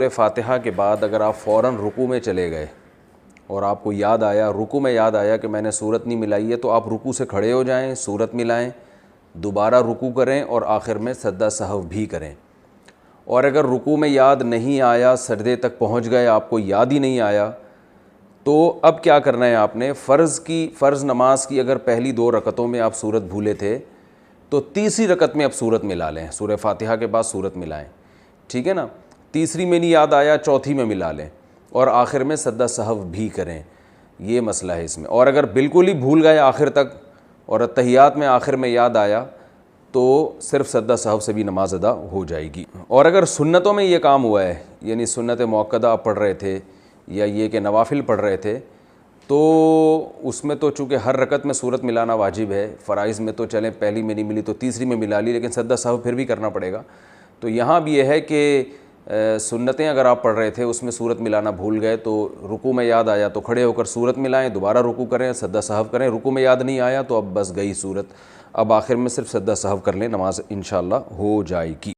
سورہ فاتحہ کے بعد اگر آپ فوراً رکوع میں چلے گئے اور آپ کو یاد آیا، رکوع میں یاد آیا کہ میں نے صورت نہیں ملائی ہے، تو آپ رکوع سے کھڑے ہو جائیں، صورت ملائیں، دوبارہ رکوع کریں اور آخر میں سجدہ سہو بھی کریں۔ اور اگر رکوع میں یاد نہیں آیا، سجدے تک پہنچ گئے، آپ کو یاد ہی نہیں آیا، تو اب کیا کرنا ہے آپ نے؟ فرض نماز کی اگر پہلی 2 رکعتوں میں آپ صورت بھولے تھے تو تیسری رکعت میں اب صورت ملا لیں، سورہ فاتحہ کے بعد صورت ملائیں، ٹھیک ہے نا؟ تیسری میں نہیں یاد آیا، چوتھی میں ملا لیں اور آخر میں سجدہ سہو بھی کریں، یہ مسئلہ ہے اس میں۔ اور اگر بالکل ہی بھول گئے آخر تک اور اتحیات میں آخر میں یاد آیا تو صرف سجدہ سہو سے بھی نماز ادا ہو جائے گی۔ اور اگر سنتوں میں یہ کام ہوا ہے، یعنی سنت مؤکدہ آپ پڑھ رہے تھے یا یہ کہ نوافل پڑھ رہے تھے، تو اس میں تو چونکہ ہر رکعت میں صورت ملانا واجب ہے، فرائض میں تو چلیں پہلی میں نہیں ملی تو تیسری میں ملا لی، لیکن سجدہ سہو پھر بھی کرنا پڑے گا۔ تو یہاں بھی یہ ہے کہ سنتیں اگر آپ پڑھ رہے تھے اس میں صورت ملانا بھول گئے تو رکوع میں یاد آیا تو کھڑے ہو کر صورت ملائیں، دوبارہ رکوع کریں، سجدہ سہو کریں۔ رکوع میں یاد نہیں آیا تو اب بس گئی صورت، اب آخر میں صرف سجدہ سہو کر لیں، نماز انشاءاللہ ہو جائے گی۔